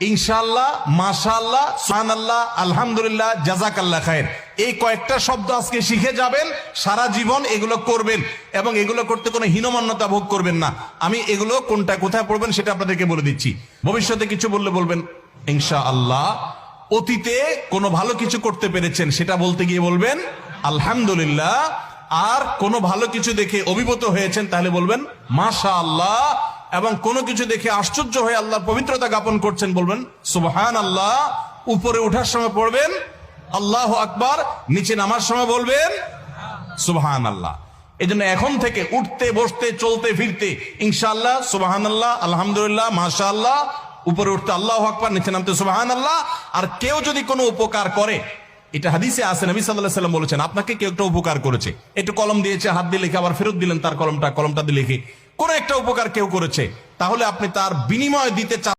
ইনশাআল্লাহ, মাশাআল্লাহ, সুবহানাল্লাহ, আলহামদুলিল্লাহ, জাযাকাল্লাহ খায়ের, এই কয়েকটা শব্দ আজকে শিখে যাবেন, সারা জীবন এগুলো করবেন এবং এগুলো করতে কোনো হীনমন্যতা ভোগ করবেন না। আমি এগুলো কোনটা কোথায় পড়বেন সেটা আপনাদেরকে বলে দিচ্ছি। ভবিষ্যতে কিছু বললে বলবেন ইনশাআল্লাহ। অতীতে কোনো ভালো কিছু করতে পেরেছেন সেটা বলতে গিয়ে বলবেন আলহামদুলিল্লাহ। আর কোনো ভালো কিছু দেখে অভিভূত হয়েছেন তাহলে বলবেন মাশাআল্লাহ। এবং কোনো কিছু দেখে আশ্চর্য হয়ে আল্লাহর পবিত্রতা জ্ঞাপন করছেন বলবেন সুবহানাল্লাহ। উপরে ওঠার সময় পড়বেন আল্লাহু আকবার, নিচে নামার সময় বলবেন সুবহানাল্লাহ। এই জন্য এখন থেকে উঠতে বসতে চলতে ফিরতে ইনশাআল্লাহ, সুবহানাল্লাহ, আলহামদুলিল্লাহ, মাশাআল্লাহ, উপরে উঠতে আল্লাহু আকবার, নিচে নামতে সুবহানাল্লাহ। আর কেউ যদি কোনো উপকার করে, এটা হাদিসে আছে, নবী সাল্লাল্লাহু আলাইহি ওয়াসাল্লাম বলেছেন, আপনাকে কেউ একটা উপকার করেছে, একটু কলম দিয়েছে, হাত দিয়ে লিখে আবার ফেরত দিলেন তার কলমটা দিয়ে লিখে, কোন একটা উপকার কেউ করেছে, তাহলে আপনি তার বিনিময় দিতে চান।